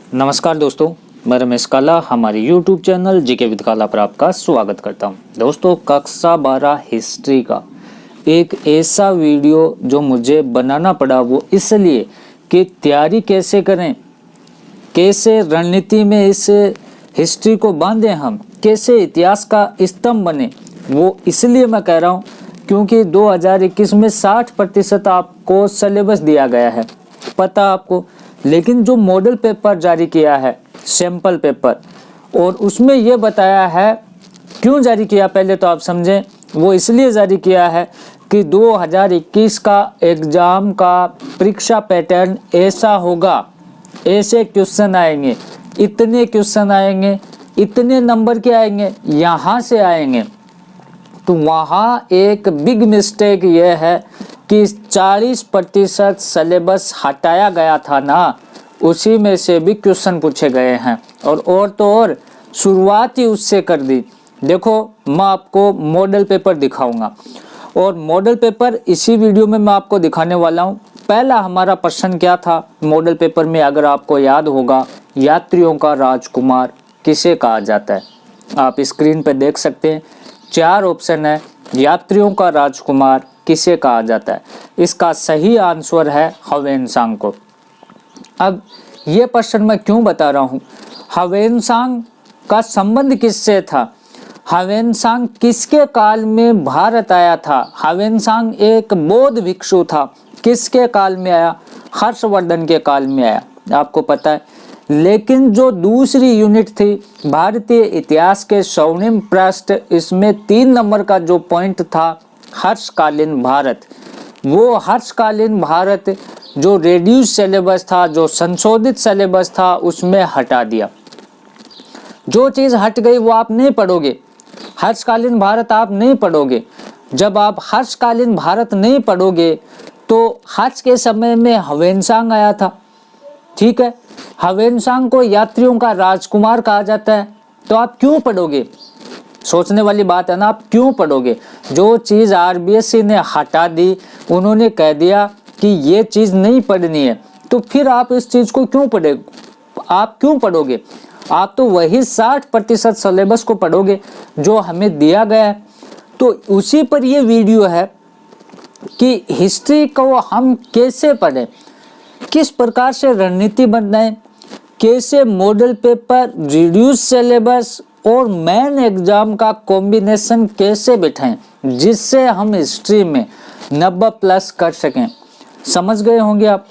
नमस्कार दोस्तों, मैं रमेश काला हमारे YouTube चैनल जीके विद काला पर आपका स्वागत करता हूं। दोस्तों, कक्षा 12 हिस्ट्री का एक ऐसा वीडियो जो मुझे बनाना पड़ा, वो इसलिए कि तैयारी कैसे करें, कैसे रणनीति में इस हिस्ट्री को बांधें, हम कैसे इतिहास का स्तंभ बने। वो इसलिए मैं कह रहा हूँ क्योंकि 2021 में 60% आपको सिलेबस दिया गया है, पता आपको। लेकिन जो मॉडल पेपर जारी किया है, सैंपल पेपर, और उसमें ये बताया है क्यों जारी किया, पहले तो आप समझें। वो इसलिए जारी किया है कि 2021 का एग्जाम का परीक्षा पैटर्न ऐसा होगा, ऐसे क्वेश्चन आएंगे, इतने क्वेश्चन आएंगे, इतने नंबर के आएंगे, यहाँ से आएंगे। तो वहाँ एक बिग मिस्टेक ये है कि 40% सिलेबस हटाया गया था ना, उसी में से भी क्वेश्चन पूछे गए हैं, और तो और शुरुआत ही उससे कर दी। देखो, मैं आपको मॉडल पेपर दिखाऊंगा, और मॉडल पेपर इसी वीडियो में मैं आपको दिखाने वाला हूँ। पहला हमारा प्रश्न क्या था मॉडल पेपर में, अगर आपको याद होगा, यात्रियों का राजकुमार किसे कहा जाता है। आप स्क्रीन पर देख सकते हैं, 4 ऑप्शन है। यात्रियों का राजकुमार किसे कहा जाता है? इसका सही आंसर है ह्वेनसांग को। अब ये प्रश्न मैं क्यों बता रहा हूँ, ह्वेनसांग का संबंध किससे था, ह्वेनसांग किसके काल में भारत आया था। ह्वेनसांग एक बौद्ध भिक्षु था, किसके काल में आया, हर्षवर्धन के काल में आया, आपको पता है। लेकिन जो दूसरी यूनिट थी भारतीय इतिहास के स्वर्णिम पृष्ठ, इसमें 3 नंबर का जो पॉइंट था, हर्षकालीन भारत। वो हर्षकालीन भारत जो रेड्यूस सिलेबस था, जो संशोधित सिलेबस था, उसमें हटा दिया। जो चीज़ हट गई वो आप नहीं पढ़ोगे, हर्षकालीन भारत आप नहीं पढ़ोगे। जब आप हर्षकालीन भारत नहीं पढ़ोगे तो हर्ष के समय में ह्वेनसांग आया था, ठीक है। ह्वेनसांग को यात्रियों का राजकुमार कहा जाता है, तो आप क्यों पढ़ोगे? सोचने वाली बात है ना, आप क्यों पढ़ोगे? जो चीज़ आरबीएससी ने हटा दी, उन्होंने कह दिया कि ये चीज़ नहीं पढ़नी है, तो फिर आप इस चीज़ को क्यों पढ़े, आप क्यों पढ़ोगे? आप तो वही 60% सिलेबस को पढ़ोगे जो हमें दिया गया है। तो उसी पर ये वीडियो है कि हिस्ट्री को हम कैसे पढ़ें, किस प्रकार से रणनीति बनाएं, कैसे मॉडल पेपर, रिड्यूस सिलेबस और मेन एग्जाम का कॉम्बिनेशन कैसे बिठाएं, जिससे हम हिस्ट्री में 90+ कर सकें। समझ गए होंगे आप।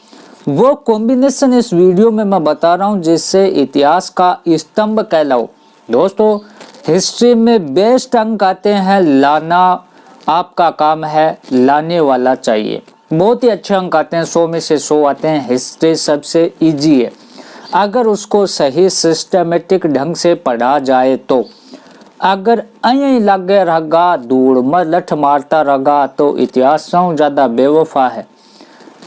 वो कॉम्बिनेशन इस वीडियो में मैं बता रहा हूं, जिससे इतिहास का स्तंभ कहलाओ। दोस्तों, हिस्ट्री में बेस्ट अंक आते हैं लाना, आपका काम है लाने वाला चाहिए। बहुत ही अच्छे अंक आते हैं, 100 में से 100 आते हैं। हिस्ट्री सबसे इजी है, अगर उसको सही सिस्टमेटिक ढंग से पढ़ा जाए तो। अगर अं लगे रहा धूड़ में लठ मारता रहा तो इतिहास से ज़्यादा बेवफा है,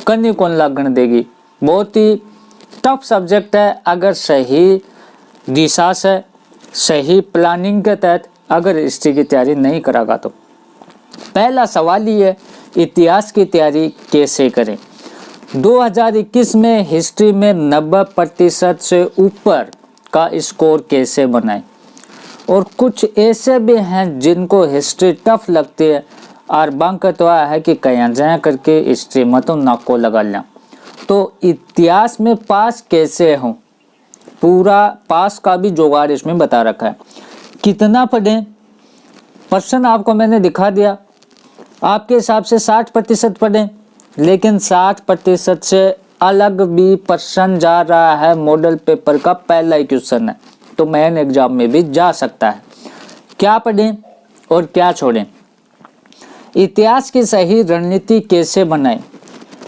कहीं कौन लगन देगी। बहुत ही टफ सब्जेक्ट है, अगर सही दिशा से, सही प्लानिंग के तहत अगर हिस्ट्री की तैयारी नहीं करागा तो। पहला सवाल ही है, इतिहास की तैयारी कैसे करें। 2021 में हिस्ट्री में 90% से ऊपर का स्कोर कैसे बनाएं। और कुछ ऐसे भी हैं जिनको हिस्ट्री टफ लगती है, और बांक तो है कि कहीं जाए करके हिस्ट्री में तो नाको लगा लें। तो इतिहास में पास कैसे हों, पूरा पास का भी जुगाड़ इसमें बता रखा है। कितना पढ़ें, प्रश्न आपको मैंने दिखा दिया। आपके हिसाब से 60% पढ़ें, लेकिन 60% से अलग भी प्रश्न जा रहा है। मॉडल पेपर का पहला ही क्वेश्चन है, तो मेन एग्जाम में भी जा सकता है। क्या पढ़ें और क्या छोड़ें, इतिहास की सही रणनीति कैसे बनाएं।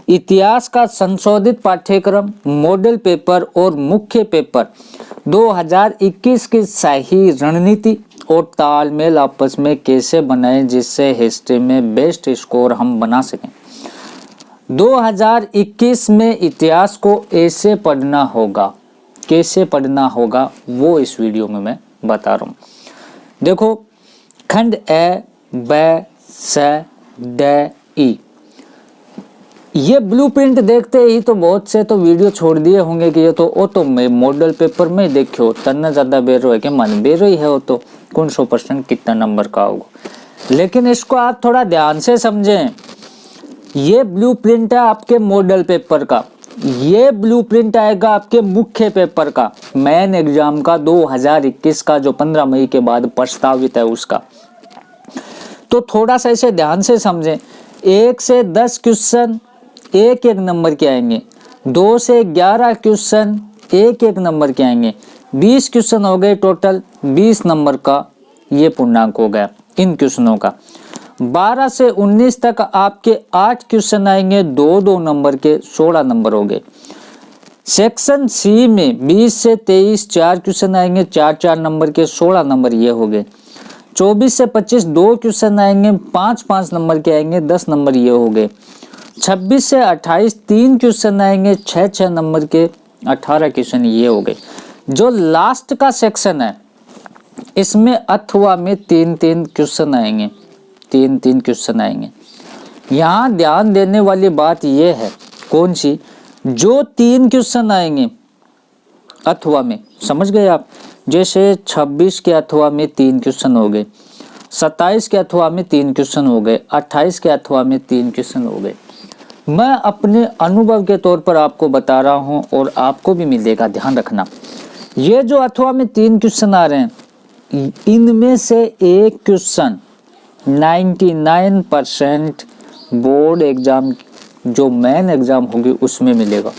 इतिहास का संशोधित पाठ्यक्रम, मॉडल पेपर और मुख्य पेपर 2021 की सही रणनीति और तालमेल आपस में कैसे बनाएं, जिससे हिस्ट्री में बेस्ट स्कोर हम बना सकें। 2021 में इतिहास को ऐसे पढ़ना होगा, कैसे पढ़ना होगा वो इस वीडियो में मैं बता रहा हूँ। देखो, खंड ए, ब, स, ड, ई, ये ब्लूप्रिंट देखते ही तो बहुत से तो वीडियो छोड़ दिए होंगे कि ये तो मैं मॉडल पेपर में देखो तना ज्यादा बेरो है कि मन बेरो ही है, वो तो कौन 100% कितना नंबर का होगा। लेकिन इसको आप थोड़ा ध्यान से समझें, ये ब्लूप्रिंट है आपके मॉडल पेपर का, ये ब्लूप्रिंट आएगा आपके मुख्य पेपर का, मेन एग्जाम का 2021 का, जो 15 मई के बाद प्रस्तावित है उसका। तो थोड़ा सा इसे ध्यान से समझें। 1 से 10 क्वेश्चन एक नंबर के आएंगे, 2 से 11 क्वेश्चन एक नंबर के आएंगे, 20 क्वेश्चन हो गए टोटल, 20 नंबर का ये पूर्णांक हो गया इन क्वेश्चनों का। 12 से 19 तक आपके 8 क्वेश्चन आएंगे 2-2 नंबर के, 16 नंबर हो गए। सेक्शन सी में 20 से 23 4 क्वेश्चन आएंगे 4-4 नंबर के, 16 नंबर ये हो गए। 24 से 25 2 क्वेश्चन आएंगे 5-5 नंबर के आएंगे, 10 नंबर ये हो गए। 26 से 28 3 क्वेश्चन आएंगे 6-6 नंबर के, 18 क्वेश्चन ये हो गए। जो लास्ट का सेक्शन है इसमें अथवा में 3-3 क्वेश्चन आएंगे, 3-3 क्वेश्चन आएंगे। यहाँ ध्यान देने वाली बात यह है, कौन सी, जो 3 क्वेश्चन आएंगे अथवा में, समझ गए आप, जैसे 26 के अथवा में 3 क्वेश्चन हो गए, 27 के अथवा में 3 क्वेश्चन हो गए, 28 के अथवा में 3 क्वेश्चन हो गए। मैं अपने अनुभव के तौर पर आपको बता रहा हूं और आपको भी मिलेगा, ध्यान रखना। ये जो अथवा में 3 क्वेश्चन आ रहे हैं, इनमें से एक क्वेश्चन 99% बोर्ड एग्जाम जो मेन एग्जाम होगी उसमें मिलेगा।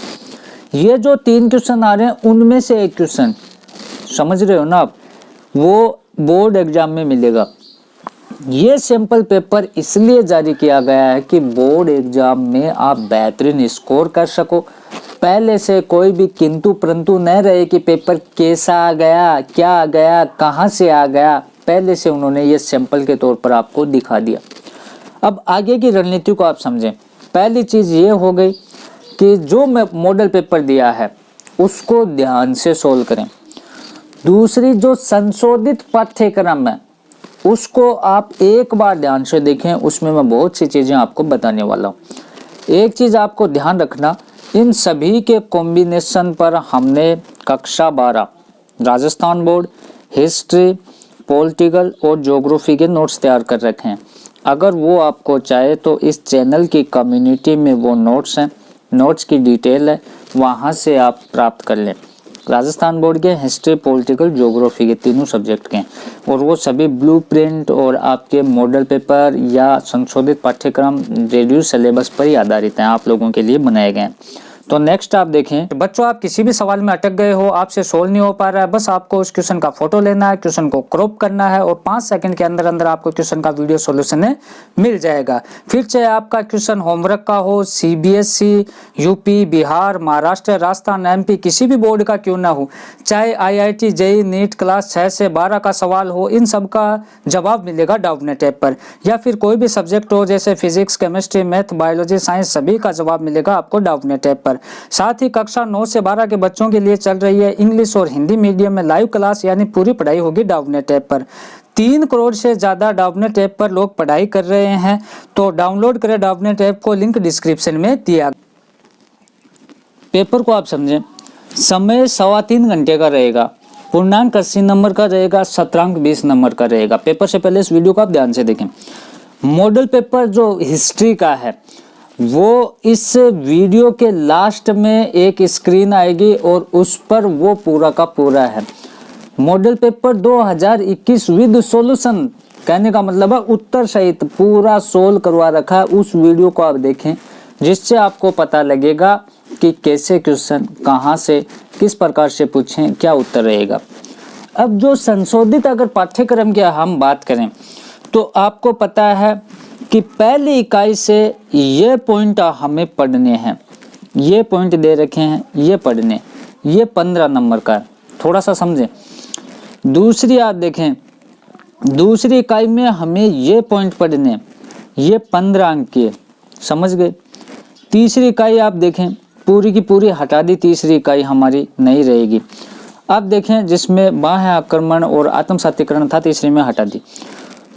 ये जो 3 क्वेश्चन आ रहे हैं उनमें से एक क्वेश्चन, समझ रहे हो ना आप, वो बोर्ड एग्जाम में मिलेगा। ये सैंपल पेपर इसलिए जारी किया गया है कि बोर्ड एग्जाम में आप बेहतरीन स्कोर कर सको। पहले से कोई भी किंतु परंतु न रहे कि पेपर कैसा आ गया, क्या आ गया, कहाँ से आ गया, पहले से उन्होंने ये सैंपल के तौर पर आपको दिखा दिया। अब आगे की रणनीति को आप समझें। पहली चीज़ ये हो गई कि जो मॉडल पेपर दिया है उसको ध्यान से सोल्व करें। दूसरी, जो संशोधित पाठ्यक्रम है उसको आप एक बार ध्यान से देखें, उसमें मैं बहुत सी चीज़ें आपको बताने वाला हूँ। एक चीज़ आपको ध्यान रखना, इन सभी के कॉम्बिनेशन पर हमने कक्षा 12 राजस्थान बोर्ड, हिस्ट्री, पॉलिटिकल और ज्योग्राफी के नोट्स तैयार कर रखे हैं। अगर वो आपको चाहे तो इस चैनल की कम्युनिटी में वो नोट्स हैं, नोट्स की डिटेल है, वहाँ से आप प्राप्त कर लें। राजस्थान बोर्ड के हिस्ट्री, पॉलिटिकल, ज्योग्राफी के तीनों सब्जेक्ट के, और वो सभी ब्लूप्रिंट और आपके मॉडल पेपर या संशोधित पाठ्यक्रम रेड्यूस सिलेबस पर ही आधारित हैं, आप लोगों के लिए बनाए गए हैं। तो नेक्स्ट आप देखें बच्चों, आप किसी भी सवाल में अटक गए हो, आपसे सोल्व नहीं हो पा रहा है, बस आपको उस क्वेश्चन का फोटो लेना है, क्वेश्चन को क्रॉप करना है और 5 सेकंड के अंदर अंदर आपको क्वेश्चन का वीडियो सॉल्यूशन मिल जाएगा। फिर चाहे आपका क्वेश्चन होमवर्क का हो, CBSE, UP, Bihar, Maharashtra, Rajasthan, MP, किसी भी बोर्ड का क्यों ना हो, चाहे आईआईटी, जेईई, नीट क्लास 6 से 12 का सवाल हो, इन सब का जवाब मिलेगा डाउटनेट ऐप पर। या फिर कोई भी सब्जेक्ट हो जैसे physics, chemistry, math, biology, science, सभी का जवाब मिलेगा आपको डाउटनेट ऐप पर। साथ ही कक्षा 9 से 12 के बच्चों के लिए चल रही है इंग्लिश और हिंदी मीडियम में लाइव क्लास, यानी पूरी पढ़ाई होगी डाउटनेट ऐप पर। 3 करोड़ से ज्यादा डाउटनेट ऐप पर लोग पढ़ाई कर रहे हैं, तो डाउनलोड करें डाउटनेट ऐप को, लिंक डिस्क्रिप्शन में दिया। पेपर को आप समझें, समय 3.25 घंटे का रहेगा, पूर्णांक 80 नंबर का रहेगा, शतरांक 20 नंबर का रहेगा। पेपर से पहले इस वीडियो को आप ध्यान से देखें। मॉडल पेपर जो हिस्ट्री का है वो इस वीडियो के लास्ट में एक स्क्रीन आएगी और उस पर वो पूरा का पूरा है। मॉडल पेपर 2021 विद सॉल्यूशन, कहने का मतलब है उत्तर सहित पूरा सोल्व करवा रखा है। उस वीडियो को आप देखें जिससे आपको पता लगेगा कि कैसे क्वेश्चन कहाँ से किस प्रकार से पूछें, क्या उत्तर रहेगा। अब जो संशोधित अगर पाठ्यक्रम की हम बात करें तो आपको पता है कि पहली इकाई से ये पॉइंट हमें पढ़ने हैं, ये पॉइंट दे रखे हैं, ये पढ़ने, ये 15 नंबर का है, थोड़ा सा समझें। दूसरी आप देखें, दूसरी इकाई में हमें ये पॉइंट पढ़ने, ये 15 अंक के, समझ गए। तीसरी इकाई आप देखें, पूरी की पूरी हटा दी, तीसरी इकाई हमारी नहीं रहेगी। अब देखें जिसमें बाह्य आक्रमण और आत्मसातीकरण था, तीसरी में हटा दी।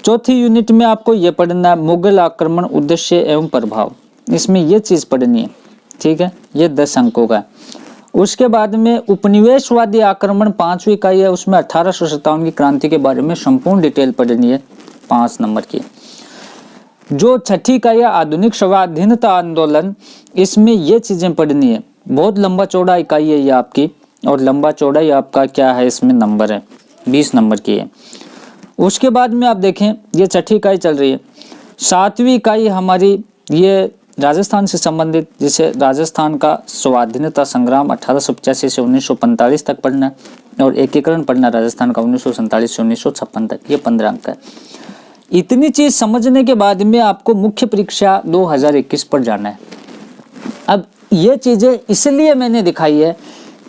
चौथी यूनिट में आपको ये पढ़ना है मुगल आक्रमण, उद्देश्य एवं प्रभाव। इसमें ये चीज़ पढ़नी है, ठीक है। ये 10 अंकों का है। उसके बाद में उपनिवेशवादी आक्रमण 5वीं इकाई है, उसमें 1857 की क्रांति के बारे में संपूर्ण डिटेल पढ़नी है, 5 नंबर की। जो 6ठी इकाई है आधुनिक स्वाधीनता आंदोलन, इसमें ये चीजें पढ़नी है। बहुत लंबा चौड़ा इकाई है ये आपकी, और लंबा चौड़ा ही आपका क्या है इसमें नंबर है, 20 नंबर की है। उसके बाद में आप देखें ये 6ठी इकाई चल रही है। 7वीं इकाई हमारी ये राजस्थान से संबंधित, जिसे राजस्थान का स्वाधीनता संग्राम 1885 से 1945 तक पढ़ना है, और एकीकरण पढ़ना राजस्थान का 1947 से 1956 तक। ये 15 अंक है। इतनी चीज समझने के बाद में आपको मुख्य परीक्षा 2021 पर जाना है। अब ये चीजें इसलिए मैंने दिखाई है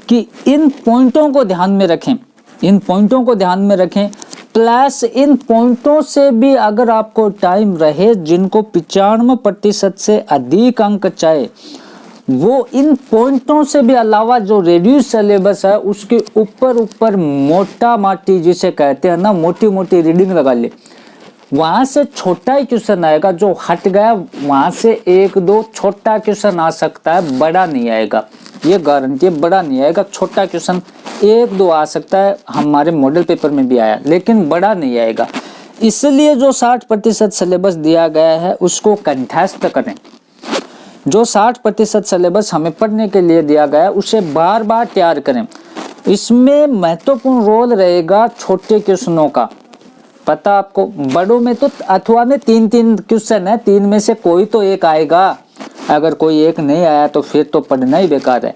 कि इन पॉइंटों को ध्यान में रखें, इन पॉइंटों को ध्यान में रखें, प्लस इन पॉइंटों से भी अगर आपको टाइम रहे, जिनको 95% से अधिक अंक चाहिए, वो इन पॉइंटों से भी अलावा जो रेड्यूस सिलेबस है उसके ऊपर मोटा माटी जिसे कहते हैं ना, मोटी मोटी रीडिंग लगा ले। वहां से छोटा ही क्वेश्चन आएगा, जो हट गया वहां से 1-2 छोटा क्वेश्चन आ सकता है, बड़ा नहीं आएगा, ये गारंटी है। बड़ा नहीं आएगा, छोटा क्वेश्चन 1-2 आ सकता है, हमारे मॉडल पेपर में भी आया, लेकिन बड़ा नहीं आएगा। इसलिए जो 60% सिलेबस दिया गया है उसको कंठस्थ करें। जो 60% सिलेबस हमें पढ़ने के लिए दिया गया है उसे बार बार तैयार करें। इसमें महत्वपूर्ण रोल रहेगा छोटे क्वेश्चनों का। पता आपको, बड़ों में तो अथवा में 3-3 क्वेश्चन है, 3 में से कोई तो एक आएगा। अगर कोई एक नहीं आया तो फिर तो पढ़ना ही बेकार है।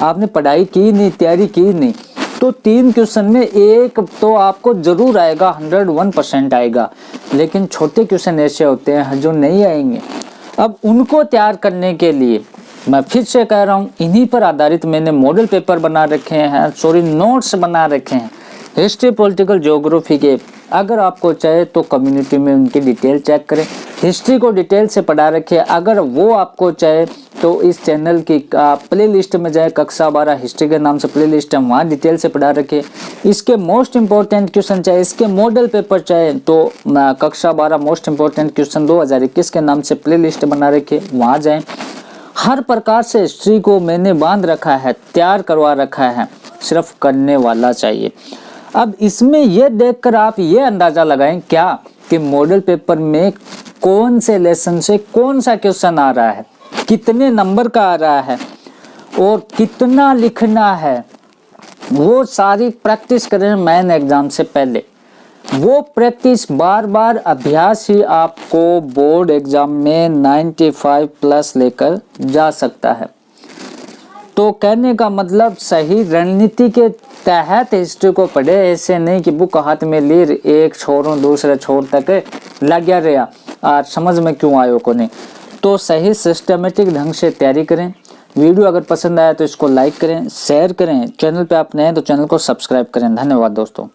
आपने पढ़ाई की नहीं, तैयारी की नहीं, तो 3 क्वेश्चन में एक तो आपको जरूर आएगा, 101% आएगा। लेकिन छोटे क्वेश्चन ऐसे होते हैं जो नहीं आएंगे। अब उनको तैयार करने के लिए मैं फिर से कह रहा हूँ, इन्हीं पर आधारित मैंने मॉडल पेपर बना रखे हैं, नोट्स बना रखे हैं हिस्ट्री, पॉलिटिकल, ज्योग्राफी के। अगर आपको चाहे तो कम्युनिटी में उनकी डिटेल चेक करें, हिस्ट्री को डिटेल से पढ़ा रखे। अगर वो आपको चाहे तो इस चैनल की प्ले लिस्ट में जाए, कक्षा 12 हिस्ट्री के नाम से प्ले लिस्ट है, वहाँ डिटेल से पढ़ा रखे। इसके मोस्ट इंपॉर्टेंट क्वेश्चन चाहे, इसके मॉडल पेपर चाहे, तो कक्षा 12 मोस्ट इंपॉर्टेंट क्वेश्चन 2021 के नाम से प्ले लिस्ट बना रखे, वहाँ जाएँ। हर प्रकार से हिस्ट्री को मैंने बांध रखा है, तैयार करवा रखा है, सिर्फ करने वाला चाहिए। अब इसमें यह देखकर आप ये अंदाजा लगाएं क्या कि मॉडल पेपर में कौन से लेसन से कौन सा क्वेश्चन आ रहा है, कितने नंबर का आ रहा है और कितना लिखना है, वो सारी प्रैक्टिस करें मेन एग्जाम से पहले। वो प्रैक्टिस बार बार अभ्यास ही आपको बोर्ड एग्जाम में 95+ लेकर जा सकता है। तो कहने का मतलब सही रणनीति के तहत हिस्ट्री को पढ़े, ऐसे नहीं कि बुक हाथ में ली एक छोरों दूसरे छोर तक लग रहा और समझ में क्यों आयो को नहीं। तो सही सिस्टमेटिक ढंग से तैयारी करें। वीडियो अगर पसंद आया तो इसको लाइक करें, शेयर करें। चैनल पे आप नए हैं तो चैनल को सब्सक्राइब करें। धन्यवाद दोस्तों।